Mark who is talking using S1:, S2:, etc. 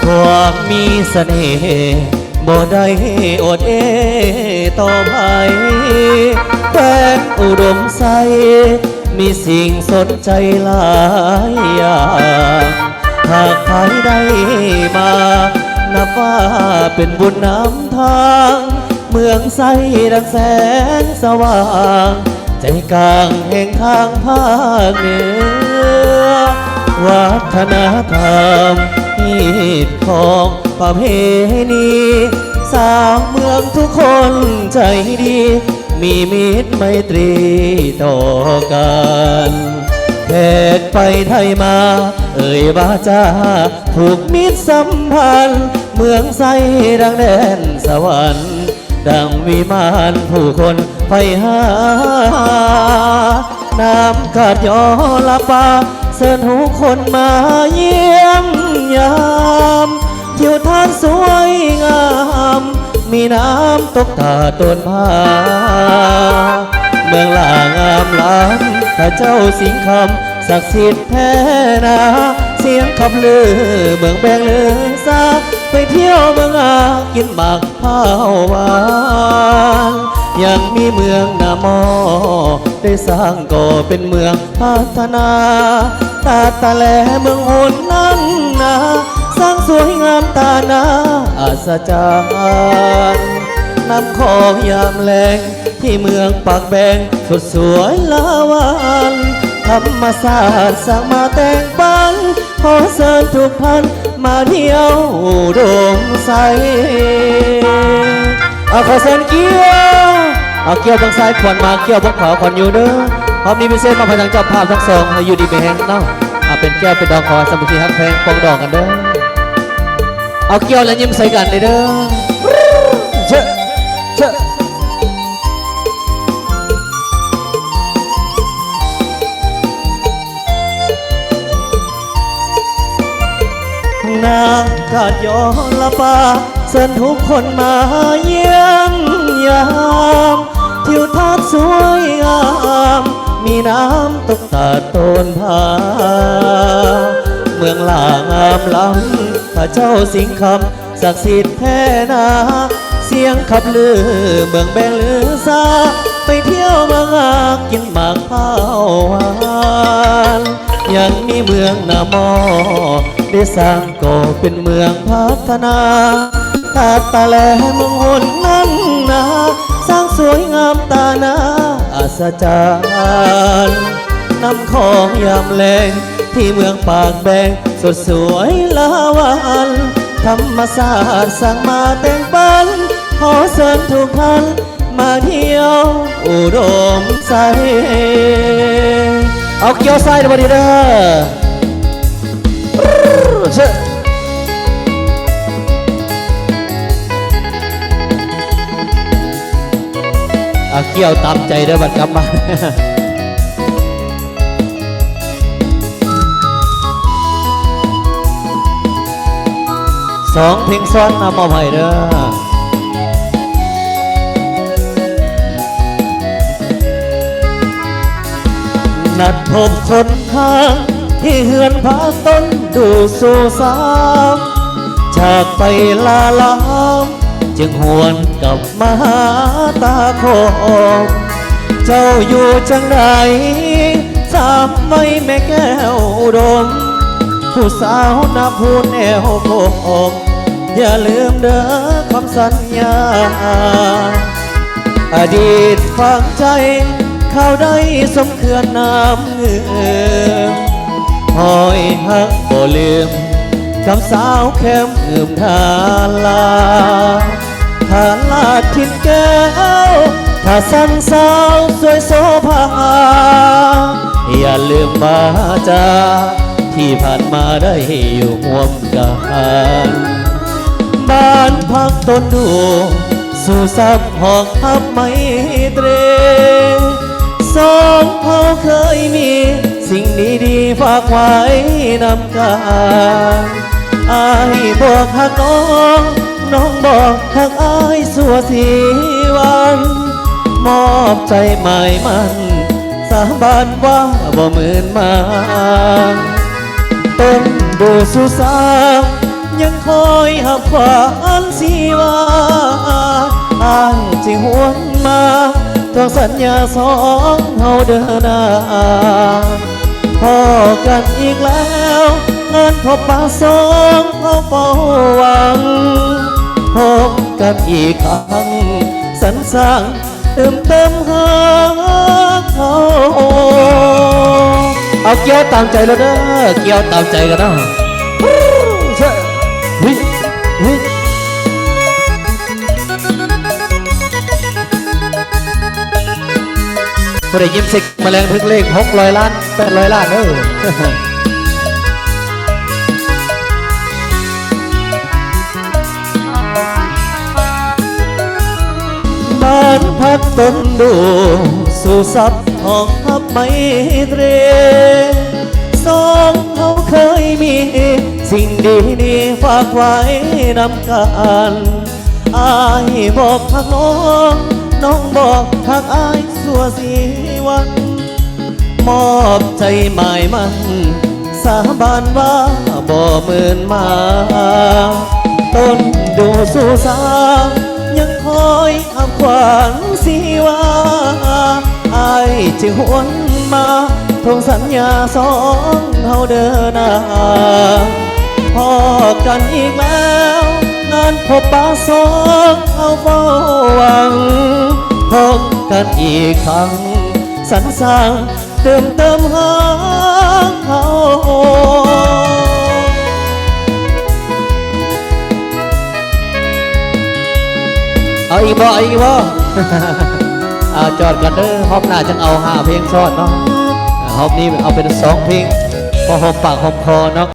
S1: ความมีเสน่ห์บ่ได้อดต่อไปแฟนอุดมใสมีสิ่งสนใจหลายอย่างหากใครได้มานับว่าเป็นบุญนำทางเมืองใสดังแสงสว่างใจกลางแห่งทางภาคเหนือวัฒนธรรมฮีดของประเพณีสาวเมืองทุกคนใจดีมีมิตรไมตรีต่อกันแขกไปไทยมาเอ่ยวาจาผูกมิตรสัมพันธ์เมืองใสดังแดนสวรรค์ดังวิมานผู้คนไปหาน้ำกาดยอละปาเสิญหูคนมาเยี่ยมยามทิวทัศน์สวยงามมีน้ำตกตาต้นผาเมืองลางามล้ำถ้าเจ้าสิงคำศักดิ์สิทธิ์แท้นาเสียงขับลือเมืองแบงเลือซาไปเที่ยวเมืองอากินหมากข้าวหวานยังมีเมืองนาหมอได้สร้างก่อเป็นเมืองพัฒนาตาแลเมืองโหนนั้นนาสร้างสวยงามตาหนาอัศจรรย์นำของยามแรงที่เมืองปากแบงสดสวยละวันธรรมศาสตร์สร้างมาแต่งปันขอเชิญทุกท่านมาเที่ยวโดมใสขอเชิญเกี้ยวเกี้ยวต้องซ้ายขวัญมาเกี้ยวพวกเขาขวัญอยู่เด้อพร้อมนี้พิเศษมาพลังเจ้าภาพทั้งสองให้อยู่ดีไปแห้งเนาะเป็นแก้วเป็นดอกคอสมุทรฮักแพงปองดอกกันเด้อเกี้ยวแล้วยิ้มใส่กันเลยเด้อเชอะนางกาดยอละปาเชิญทุกคนมาเยี่ยมยามทิวทัศน์สวยงามมีน้ำตกตาต้นผาเมืองลางามล้ำพระเจ้าสิงคำศักดิ์สิทธิ์แท้นาเสียงขับลือเมืองแบงลือซาไปเที่ยวเมืองอากินหมากข้าวหวานยังมีเมืองนาหมอได้สร้างก่อเป็นเมืองพัฒนาตาแลเมืองโหนนั้นนาสร้างสวยงามตาหนาอัศจรรย์นำของยามแรงที่เมืองปากแบงสดสวยละวันธรรมศาสตร์สั่งมาแต่งปันขอเชิญทุกท่านมาเที่ยวอุดมใสเกี่ยวใส่ได้บ่ดีเด้อเกี่ยวตามใจเด้อบัดกลับมาสองเพลงซ้อนนำมาให้เด้อนัดพบคนทางที่เฮือนพาต้นดูสู่สามจากไปลาลามจึงหวนกลับมาหาตาคมเจ้าอยู่จังใดจำไว้แม่แก้วอุดมผู้สาวนับพูนแนวโคมอย่าลืมเด้อคำสัญญาอดีตฝังใจเข้าได้สมเขื่อนน้ำเงือกหอยหักบ่ลืมคำสาวแค้มอืมทาลาทาลาทินแก้วถ้าสั้นสาวสวยโสภาอย่าลืมมาจาที่ผ่านมาได้อยู่ร่วมกันบ้านพักต้นดูสู่ซับหอกทับไมตรีสองเขาเคยมีสิ่งดีๆฝากไว้นำกันอายบอกหักน้องบอกหักอายสัวสีวันมอบใจใหม่มันสาบานว่าบ่เหมือนมาต้นดูสุสาน ยังคอยหับขวานสีว่าอ้ายจิหวนมาทวงสัญญาสองเฮาเดินหน้าพอกันอีกแล้วงานพบปะสองเฮาเฝ้าหวังพบกันอีกครั้งสรรสร้างเติมหาเขาเอาเกี่ยวตามใจแล้วเด้อเกี่ยวตามใจกันนะใช่วิวิพอได้ยิ้มสิกแมลงพึ่งเลข600 ล้าน800 ล้านบ้านพักต้นดูสู่ซับห้องพับไม่เตรสองเขาเคยมีสิ่งดีๆฝากไว้นำกันอายบอกทักน้องน้องบอกทักอายสัวสีวันมอบใจหมายมันสาบานว่าบ่เหมือนมาต้นดูสู่สายังคอยห้ามขวานสีว่าอายจึงหวนมาทวงสัญญาสองเฮาเดินหน้าพอกันอีกแล้วงานพบปะสองเฮาเฝ้าหวังพบกันอีกครั้งสรรสร้างเติมหาเขา เอาอีกบ่เอาอีกบ่ เอาจอดกันเด้อฮอบหน้าจังเอา5 เพลงซ้อนเนาะฮอบนี้เอาเป็น2 เพลงพอหอมปากหอมคอเนาะ